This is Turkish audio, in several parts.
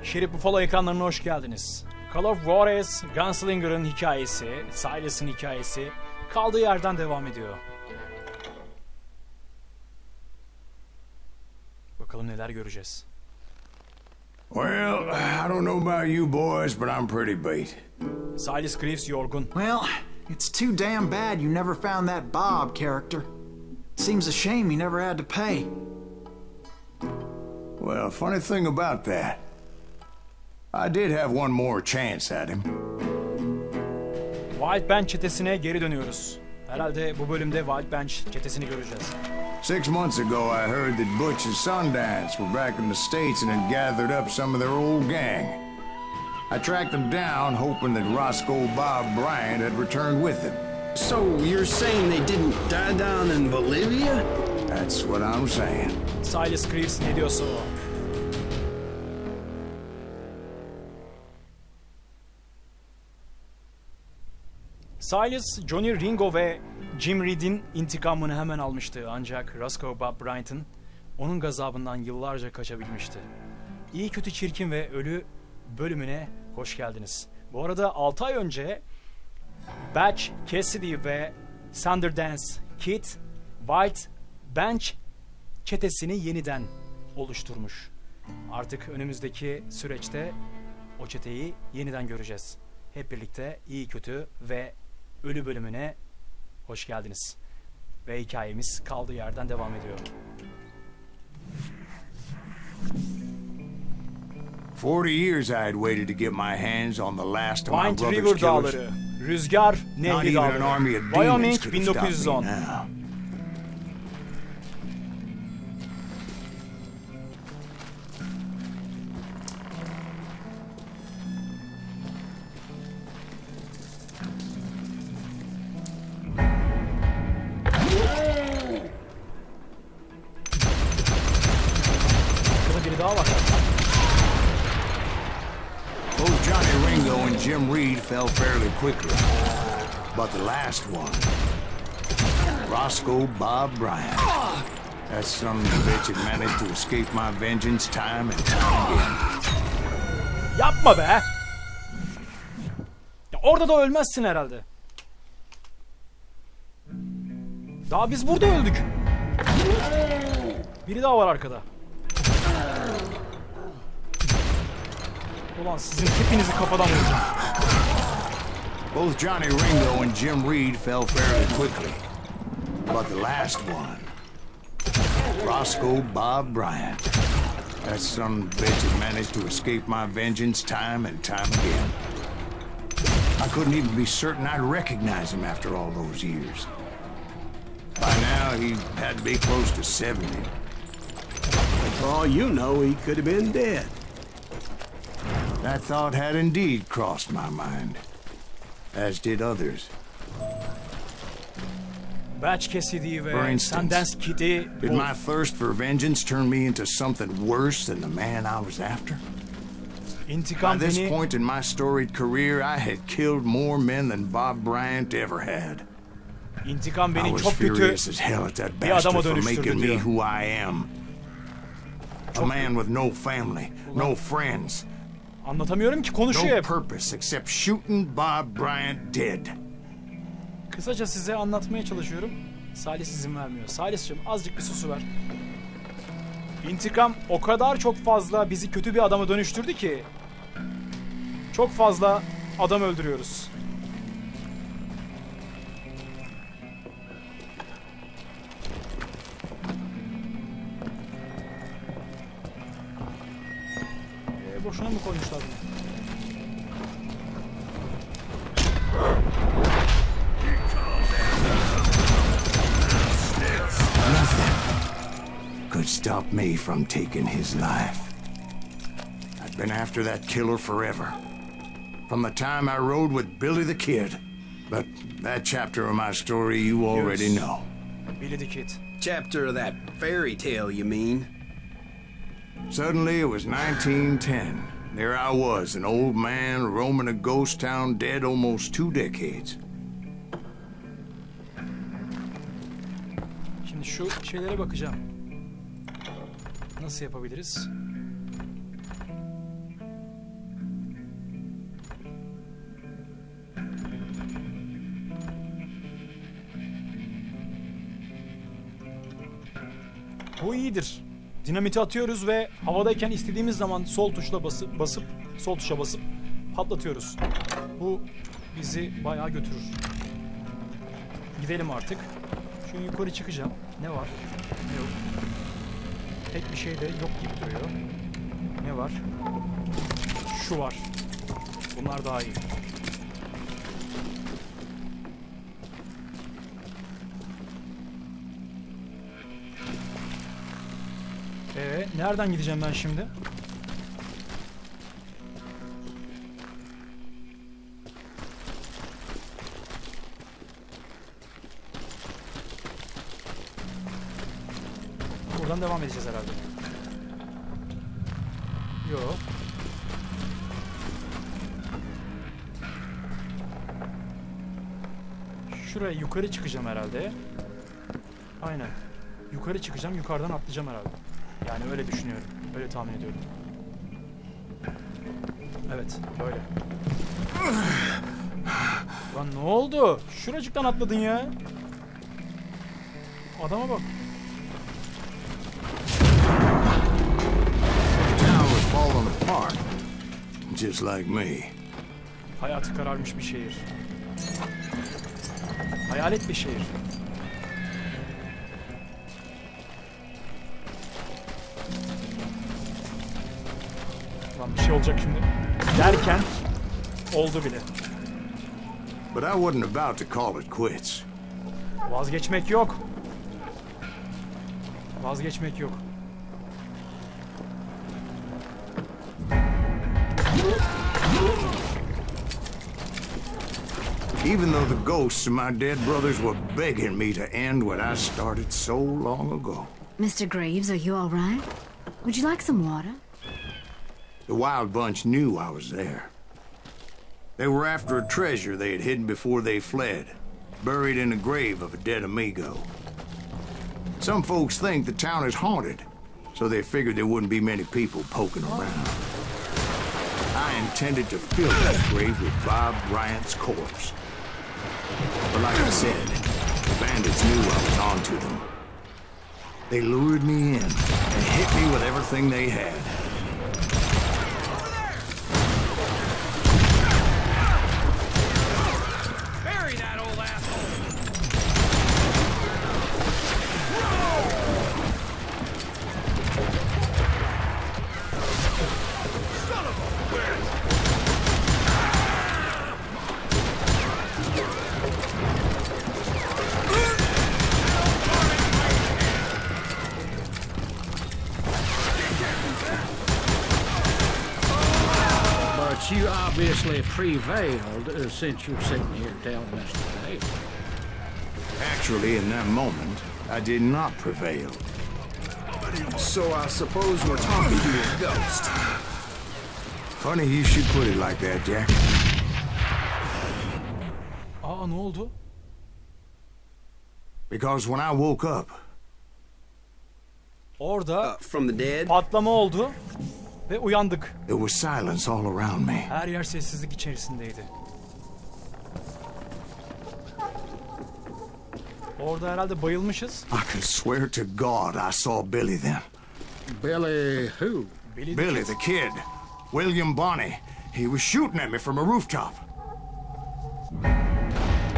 Şerif Buffalo ekranlarına hoş geldiniz. Call of Juarez Gunslinger'ın hikayesi, Silas'ın hikayesi kaldığı yerden devam ediyor. Bakalım neler göreceğiz. Well, I don't know about you boys, but I'm pretty beat. Silas Greaves yorgun. Well, it's too damn bad you never found that Bob character. Seems a shame you never had to pay. Well, funny thing about that, I did have one more chance at him. Wild Bench çetesine geri dönüyoruz. Herhalde bu bölümde Wild Bench çetesini göreceğiz. 6 months ago, I heard that Butch and Sundance were back in the States and had gathered up some of their old gang. I tracked them down, hoping that Roscoe Bob Bryant had returned with them. So you're saying they didn't die down in Bolivia? That's what I'm saying. Silas Greaves ne diyorsa o. Silas, Johnny Ringo ve Jim Reed'in intikamını hemen almıştı. Ancak Roscoe Bob Bryant'ın onun gazabından yıllarca kaçabilmişti. İyi, Kötü, Çirkin ve Ölü bölümüne hoş geldiniz. Bu arada 6 ay önce Butch Cassidy ve Sundance Kid White Bench çetesini yeniden oluşturmuş. Artık önümüzdeki süreçte o çeteyi yeniden göreceğiz. Hep birlikte İyi, Kötü ve Ölü bölümüne hoş geldiniz. Ve hikayemiz kaldığı yerden devam ediyor. 40 years I had waited to get my hands on the last of my White brother's River killers. Dağları, Rüzgar Not Nehri even an army Dağları, of demons Wyoming could have stopped me 1910. now. Burada biri daha var. Both Johnny Ringo and Jim Reed fell fairly quickly. But the last one, Roscoe Bob Bryant, that son of a bitch had managed to escape my vengeance time and time again. Yapma be! Ya orada da ölmezsin herhalde. Daha biz burada öldük. Biri daha var arkada. Ulan sizin hepinizi kafadan vuracağım. Both Johnny Ringo and Jim Reed fell fairly quickly. But the last one, Roscoe Bob Bryant, that son of a bitch had managed to escape my vengeance time and time again. I couldn't even be certain I'd recognize him after all those years. By now, he had to be close to 70. For all you know, he could have been dead. That thought had indeed crossed my mind, as did others. Butch Cassidy For ve instance, Sundance Kid'i Did my thirst for vengeance turn me into something worse than the man I was after? By intikam this beni point in my storied career, I had killed more men than Bob Bryant ever had. intikam I beni was çok kötü furious as hell at that bir adama bastard for dönüştürdü making me diyor. who I am. A man with no family, no friends, Anlatamıyorum ki, konuşuyor no hep. purpose except shooting Bob Bryant dead. Kısaca size anlatmaya çalışıyorum. Silas izin vermiyor. Silas'cığım azıcık bir susu ver. İntikam o kadar çok fazla bizi kötü bir adama dönüştürdü ki çok fazla adam öldürüyoruz. Boşuna mı koymuşlar bunu? Nothing could stop me from taking his life. I've been after that killer forever. From the time I rode with Billy the Kid. But that chapter of my story you already know. Billy the Kid. Chapter of that fairy tale, you mean? Suddenly it was 1910. There I was, an old man roaming a ghost town dead almost 2 decades. Şimdi şu şeylere bakacağım. Nasıl yapabiliriz? Bu iyidir. Dinamiti atıyoruz ve havadayken istediğimiz zaman sol tuşla sol tuşa basıp patlatıyoruz. Bu bizi bayağı götürür. Gidelim artık. Şu yukarı çıkacağım. Ne var? Ne yok? Pek bir şey de yok gibi duruyor. Ne var? Şu var. Bunlar daha iyi. Nereden gideceğim ben şimdi? Buradan devam edeceğiz herhalde. Yo. Şuraya yukarı çıkacağım herhalde. Aynen. Yukarı çıkacağım, yukarıdan atlayacağım herhalde. Yani öyle düşünüyorum. Öyle tahmin ediyorum. Evet, böyle. Lan ne oldu? Şuracıktan atladın ya. Adama bak. Town was falling apart, just like me. Hayatı kararmış bir şehir. Hayalet bir şehir. Lan bir şey olacak şimdi. Derken oldu bile. But I wasn't about to call it quits. Vazgeçmek yok. Vazgeçmek yok. Even though the ghosts of my dead brothers were begging me to end what I started so long ago. Mr. Graves, are you all right? Would you like some water? The Wild Bunch knew I was there. They were after a treasure they had hidden before they fled, buried in the grave of a dead amigo. Some folks think the town is haunted, so they figured there wouldn't be many people poking around. I intended to fill that grave with Bob Bryant's corpse. But like I said, the bandits knew I was onto them. They lured me in and hit me with everything they had. Bury that old asshole! Son of a bitch! But you obviously prevailed since you're sitting here telling us today. Actually, in that moment, I did not prevail. So I suppose we're talking to a ghost. Funny you should put it like that, Jack. Aa, ne oldu? Because when I woke up, Orada From the dead? patlama oldu ve uyandık. there was silence all around me. Her yer sessizlik içerisindeydi. Orada herhalde bayılmışız. I can swear to God I saw Billy then. Billy who? Billy the kid. William Bonney. He was shooting at me from a rooftop.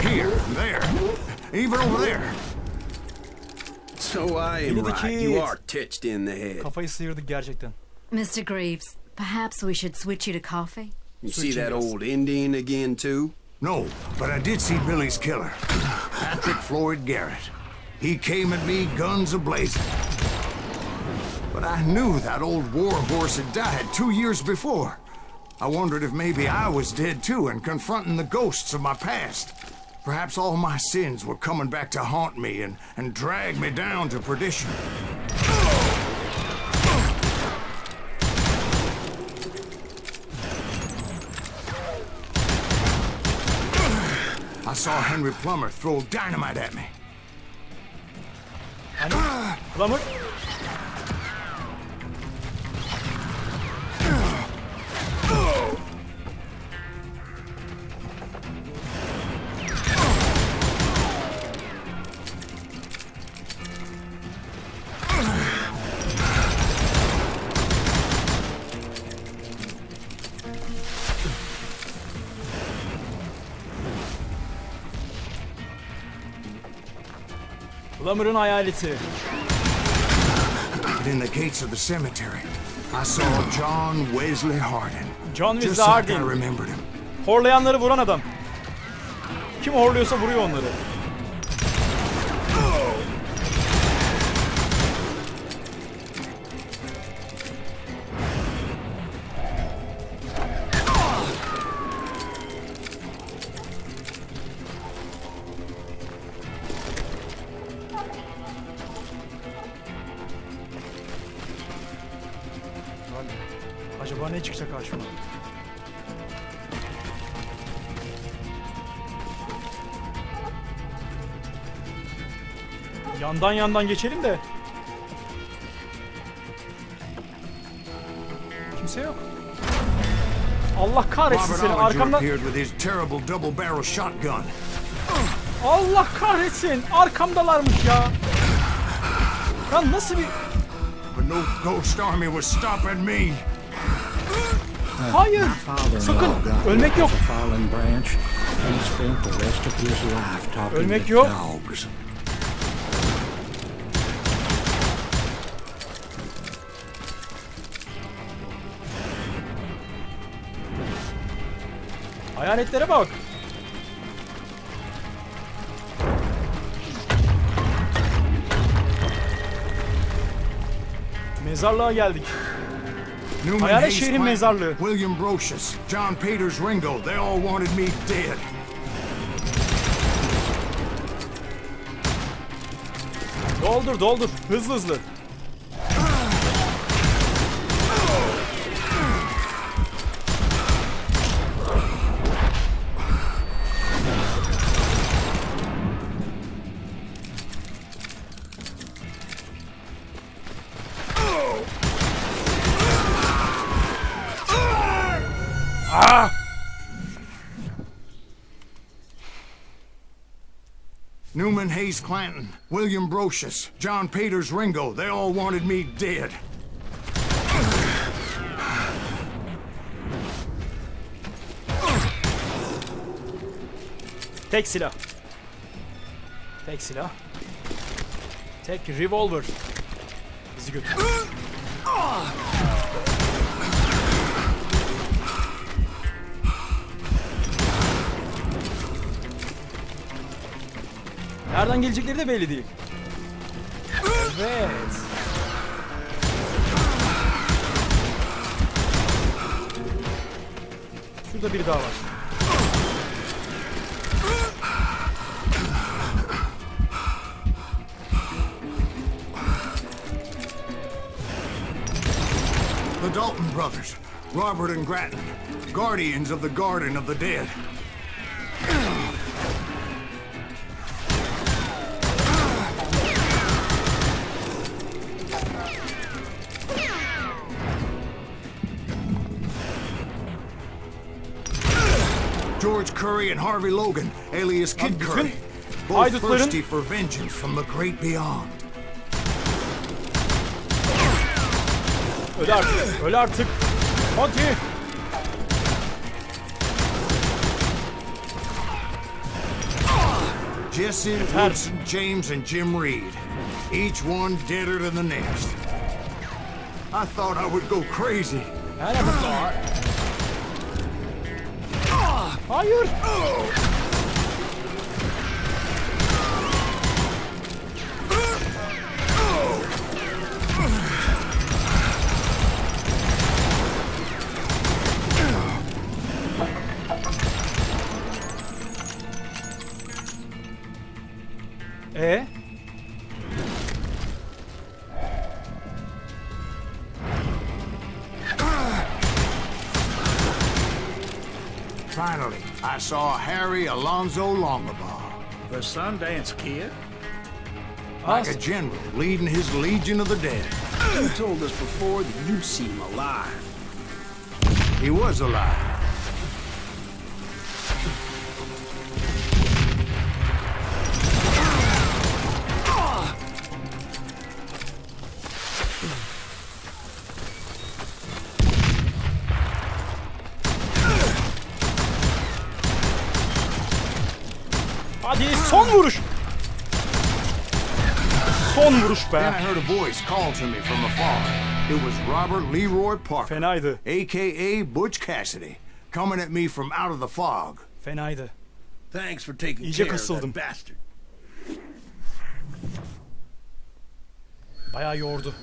Here, there, even over there. So I am Bolivya'daki- right. You are touched in the head. Kafayı sıyırdık gerçekten. Mr. Graves, perhaps we should switch you to coffee? You see that old Indian again, too? No, but I did see Billy's killer, Patrick Floyd Garrett. He came at me guns a-blazing. But I knew that old war horse had died 2 years before. I wondered if maybe I was dead too and confronting the ghosts of my past. Perhaps all my sins were coming back to haunt me and drag me down to perdition. I saw Henry Plummer throw dynamite at me. Plumber. Dahmer'ın hayaleti. But in the gates of the cemetery, I saw John Wesley Hardin. John Just Wesley like I Hardin. remembered him. Horlayanları vuran adam. Kim horluyorsa vuruyor onları. Acaba ne çıkacak karşıma? Yandan geçelim de. Kimse yok. Allah kahretsin Robert seni Ollinger arkamda. appeared with his terrible double-barrel shotgun. Allah kahretsin arkamdalarmış ya. Ya nasıl bir... But no ghost army was stopping me. Hayır. Sakın ölmek yok. Fallen branch. He spent the rest of his life talking Ölmek to yok. dogs. Hayaletlere bak. Mezarlığa geldik. Newman Hayalet Hayes şehrin Clanton, mezarlığı. William Brocious, John Peters Ringo, they all wanted me dead. Doldur. Hızlı. Newman Hayes Clanton, William Brocious, John Peters Ringo, they all wanted me dead. Tek silah. Tek revolver. Bizi götür. Nereden gelecekleri de belli değil. Evet. Şurada biri daha var. The Dalton brothers, Robert and Grattan, guardians of the Garden of the Dead. George Curry and Harvey Logan, alias Kid Bütün Curry, both haydutların- thirsty for vengeance from the great beyond. Öl artık. Hadi. Jesse, Woodson, James, and Jim Reed, each one deader than the next. I thought I would go crazy. Her adam. Hayır. Finally, I saw Harry Alonzo Longabaugh, The Sundance Kid? like a general leading his legion of the dead. You told us before that you seem alive. He was alive. Hadi son vuruş. Son vuruş Then I be. heard a voice call to me from afar. It was Robert Leroy Parker, Fenaydı. a.k.a. Butch Cassidy, coming at me from out of the fog. Fenaydı. Thanks for taking İyice care of kasıldım. that bastard. Bayağı yordu.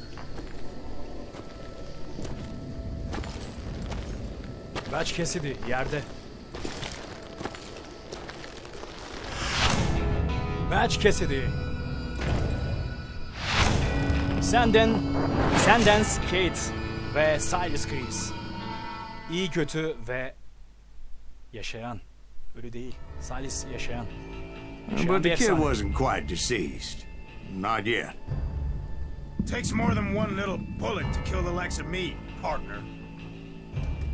Butch Cassidy yerde. Butch Cassidy. Sundance Kid ve Silas Chris. İyi, kötü ve yaşayan. Ölü değil. Silas yaşayan. Yaşayan But bir the kid efsane. wasn't quite deceased. Not yet. Takes more than one little bullet to kill the likes of me, partner.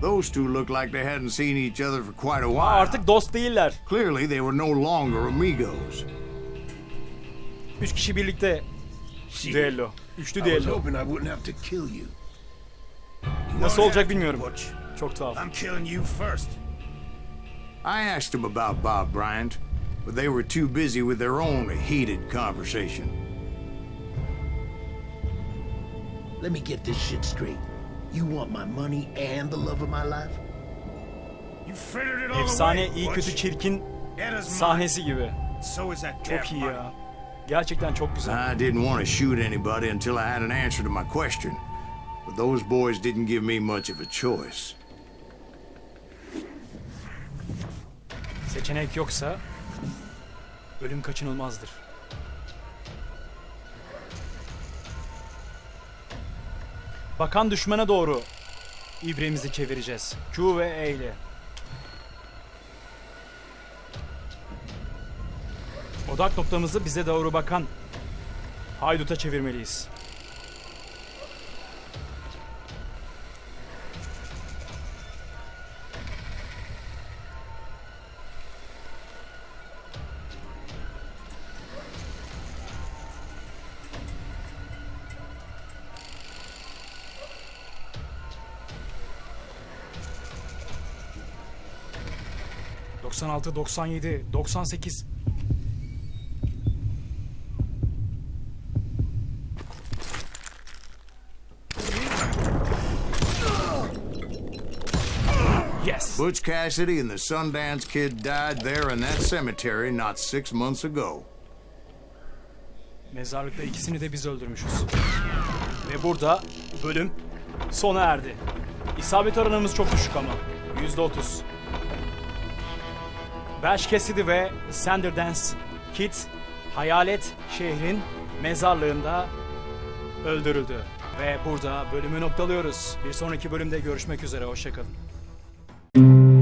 Those two looked like they hadn't seen each other for quite a Aa, while. artık dost değiller. Clearly, they were no longer amigos. 3 kişi birlikte düello. Üçlü I was düello. hoping I wouldn't have to kill you. Nasıl olacak bilmiyorum. Butch, Çok tuhaf. I'm killing you first. I asked them about Bob Bryant, but they were too busy with their own heated conversation. Let me get this shit straight. You want my money and the love of my life? You frittered it all Efsane, away, iyi, Butch. kötü, çirkin Etta's mine. sahnesi gibi. So is that Çok damn iyi money. ya. Gerçekten çok güzel. I didn't want to shoot anybody until I had an answer to my question, but those boys didn't give me much of a choice. Seçenek yoksa ölüm kaçınılmazdır. Bakan düşmana doğru ibremizi çevireceğiz. Q ve E ile. Odak noktamızı bize doğru bakan hayduta çevirmeliyiz. ...96, 97, 98... Yes. Butch Cassidy and the Sundance Kid died there in that cemetery not 6 months ago. Mezarlıkta ikisini de biz öldürmüşüz. Ve burada bölüm sona erdi. İsabet oranımız çok düşük ama. %30. Butch Cassidy ve Sundance Kid Hayalet şehrin mezarlığında öldürüldü. Ve burada bölümü noktalıyoruz. Bir sonraki bölümde görüşmek üzere. Hoşça kalın.